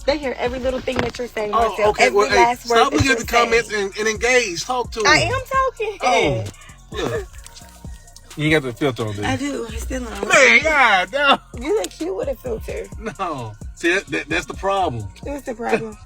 They hear every little thing that you're saying, Oh, Martell. okay. Every Well, last word stop that looking you're at the comments saying. and engage. Talk to them. I am talking. Oh, look. You got the filter on, dude. I do. It's still on. Man, God, no. You look cute with a filter. No. See, that's the problem. What's the problem?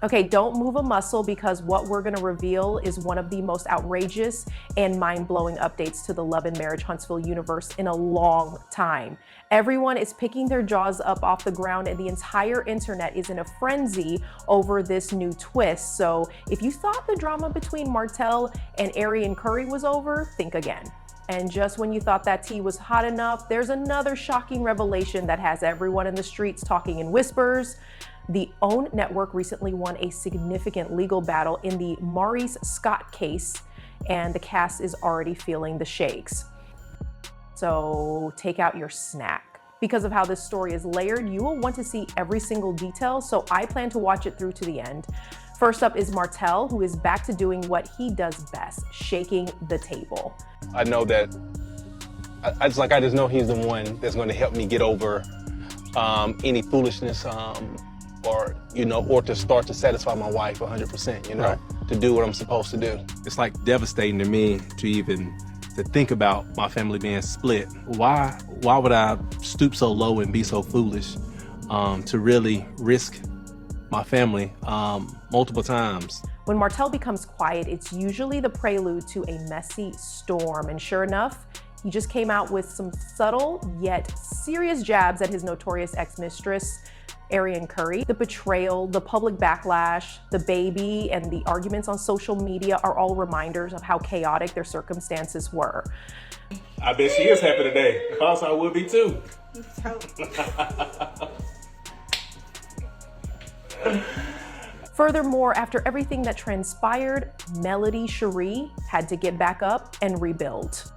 Okay, don't move a muscle because what we're gonna reveal is one of the most outrageous and mind-blowing updates to the Love and Marriage Huntsville universe in a long time. Everyone is picking their jaws up off the ground and the entire internet is in a frenzy over this new twist. So if you thought the drama between Martell and Arionne was over, think again. And just when you thought that tea was hot enough, there's another shocking revelation that has everyone in the streets talking in whispers. The OWN network recently won a significant legal battle in the Maurice Scott case, and the cast is already feeling the shakes. So take out your snack. Because of how this story is layered, you will want to see every single detail, so I plan to watch it through to the end. First up is Martell, who is back to doing what he does best, shaking the table. I know that, I just know he's the one that's going to help me get over any foolishness or to start to satisfy my wife 100%, Right. to do what I'm supposed to do. It's like devastating to me to think about my family being split. Why would I stoop so low and be so foolish to really risk my family multiple times? When Martell becomes quiet, it's usually the prelude to a messy storm. And sure enough, he just came out with some subtle yet serious jabs at his notorious ex-mistress, Arionne. The betrayal, the public backlash, the baby, and the arguments on social media are all reminders of how chaotic their circumstances were. I bet she is happy today, because I would be too. Furthermore, after everything that transpired, Melody Shari had to get back up and rebuild.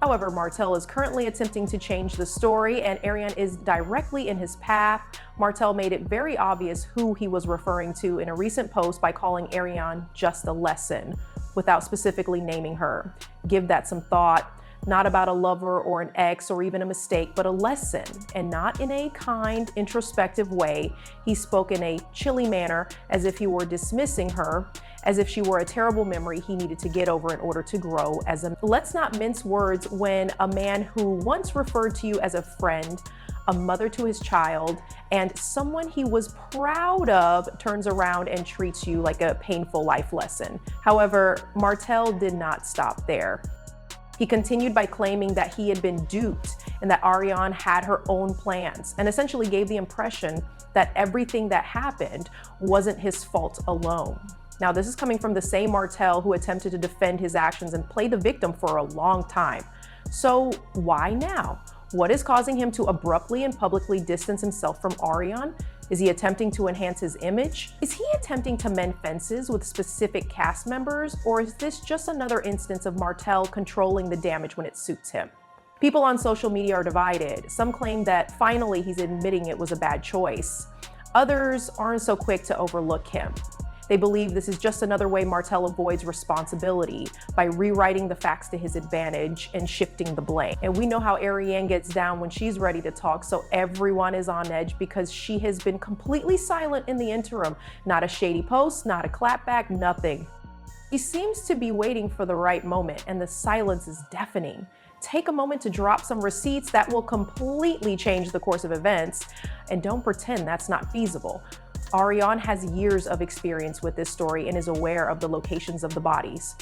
However, Martell is currently attempting to change the story, and Arionne is directly in his path. Martell made it very obvious who he was referring to in a recent post by calling Arionne just a lesson, without specifically naming her. Give that some thought. Not about a lover or an ex or even a mistake, but a lesson, and not in a kind, introspective way. He spoke in a chilly manner, as if he were dismissing her, as if she were a terrible memory he needed to get over in order to grow as a... Let's not mince words when a man who once referred to you as a friend, a mother to his child, and someone he was proud of turns around and treats you like a painful life lesson. However, Martell did not stop there. He continued by claiming that he had been duped and that Arionne had her own plans, and essentially gave the impression that everything that happened wasn't his fault alone. Now, this is coming from the same Martell who attempted to defend his actions and play the victim for a long time. So why now? What is causing him to abruptly and publicly distance himself from Arionne? Is he attempting to enhance his image? Is he attempting to mend fences with specific cast members? Or is this just another instance of Martell controlling the damage when it suits him? People on social media are divided. Some claim that finally he's admitting it was a bad choice. Others aren't so quick to overlook him. They believe this is just another way Martell avoids responsibility by rewriting the facts to his advantage and shifting the blame. And we know how Arionne gets down when she's ready to talk, so everyone is on edge because she has been completely silent in the interim. Not a shady post, not a clapback, nothing. He seems to be waiting for the right moment, and the silence is deafening. Take a moment to drop some receipts that will completely change the course of events, and don't pretend that's not feasible. Arionne has years of experience with this story and is aware of the locations of the bodies.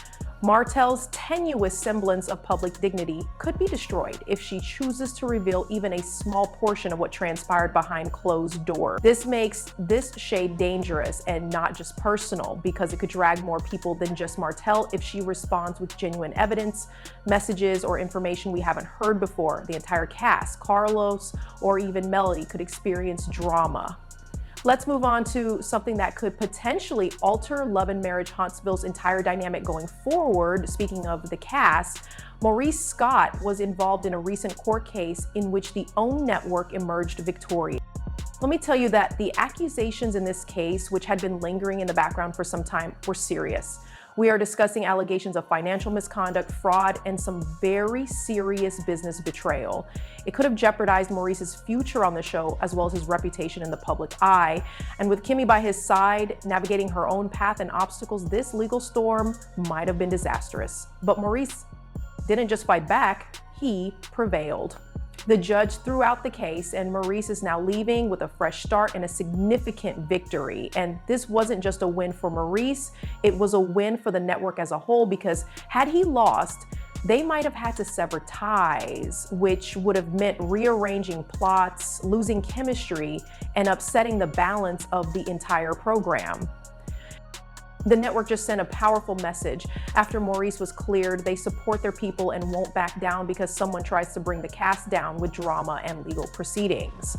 Martell's tenuous semblance of public dignity could be destroyed if she chooses to reveal even a small portion of what transpired behind closed doors. This makes this shade dangerous and not just personal, because it could drag more people than just Martell if she responds with genuine evidence, messages, or information we haven't heard before. The entire cast, Carlos, or even Melody could experience drama. Let's move on to something that could potentially alter Love and Marriage Huntsville's entire dynamic going forward. Speaking of the cast, Maurice Scott was involved in a recent court case in which the OWN network emerged victorious. Let me tell you that the accusations in this case, which had been lingering in the background for some time, were serious. We are discussing allegations of financial misconduct, fraud, and some very serious business betrayal. It could have jeopardized Maurice's future on the show, as well as his reputation in the public eye. And with Kimmy by his side, navigating her own path and obstacles, this legal storm might have been disastrous. But Maurice didn't just fight back, he prevailed. The judge threw out the case, and Maurice is now leaving with a fresh start and a significant victory. And this wasn't just a win for Maurice, it was a win for the network as a whole, because had he lost, they might have had to sever ties, which would have meant rearranging plots, losing chemistry, and upsetting the balance of the entire program. The network just sent a powerful message. After Maurice was cleared, they support their people and won't back down because someone tries to bring the cast down with drama and legal proceedings.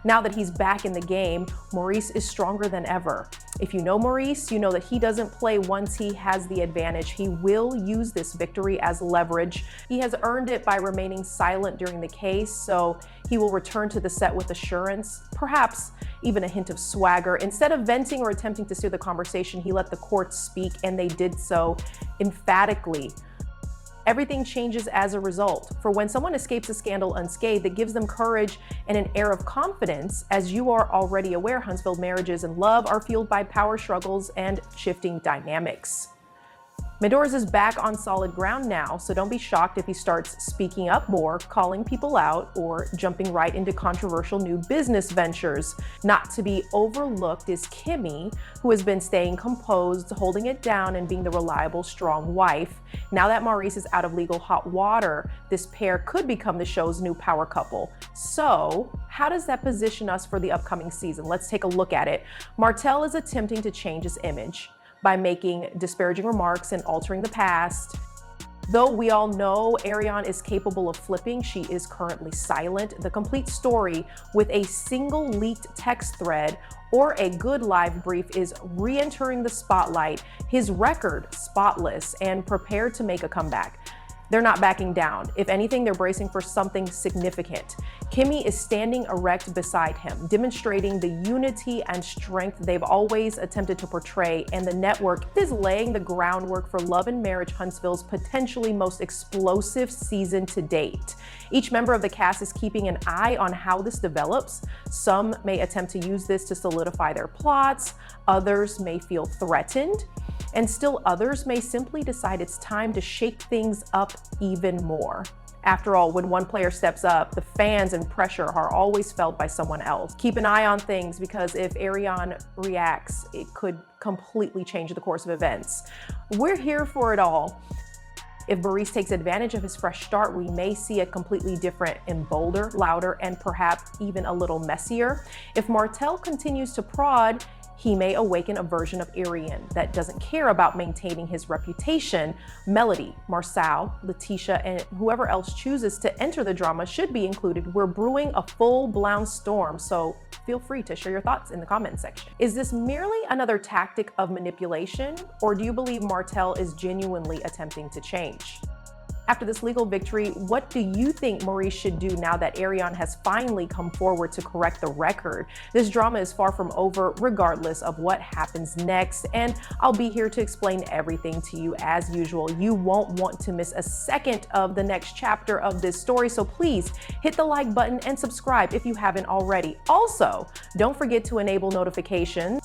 Now that he's back in the game, Maurice is stronger than ever. If you know Maurice, you know that he doesn't play once he has the advantage. He will use this victory as leverage. He has earned it by remaining silent during the case, so he will return to the set with assurance, perhaps even a hint of swagger. Instead of venting or attempting to steer the conversation, he let the court speak, and they did so emphatically. Everything changes as a result. For when someone escapes a scandal unscathed, it gives them courage and an air of confidence. As you are already aware, Huntsville marriages and love are fueled by power struggles and shifting dynamics. Medors is back on solid ground now, so don't be shocked if he starts speaking up more, calling people out, or jumping right into controversial new business ventures. Not to be overlooked is Kimmy, who has been staying composed, holding it down, and being the reliable, strong wife. Now that Maurice is out of legal hot water, this pair could become the show's new power couple. So, how does that position us for the upcoming season? Let's take a look at it. Martell is attempting to change his image by making disparaging remarks and altering the past. Though we all know Arionne is capable of flipping, she is currently silent. The complete story with a single leaked text thread or a good live brief is re-entering the spotlight, his record spotless and prepared to make a comeback. They're not backing down. If anything, they're bracing for something significant. Kimmy is standing erect beside him, demonstrating the unity and strength they've always attempted to portray, and the network is laying the groundwork for Love and Marriage Huntsville's potentially most explosive season to date. Each member of the cast is keeping an eye on how this develops. Some may attempt to use this to solidify their plots, others may feel threatened, and still others may simply decide it's time to shake things up even more. After all, when one player steps up, the fans and pressure are always felt by someone else. Keep an eye on things, because if Arionne reacts, it could completely change the course of events. We're here for it all. If Maurice takes advantage of his fresh start, we may see a completely different and bolder, louder, and perhaps even a little messier. If Martell continues to prod, he may awaken a version of Arionne that doesn't care about maintaining his reputation. Melody, Marcel, Letitia, and whoever else chooses to enter the drama should be included. We're brewing a full-blown storm, so feel free to share your thoughts in the comment section. Is this merely another tactic of manipulation, or do you believe Martell is genuinely attempting to change? After this legal victory, what do you think Maurice should do now that Arionne has finally come forward to correct the record? This drama is far from over, regardless of what happens next, and I'll be here to explain everything to you as usual. You won't want to miss a second of the next chapter of this story, so please hit the like button and subscribe if you haven't already. Also, don't forget to enable notifications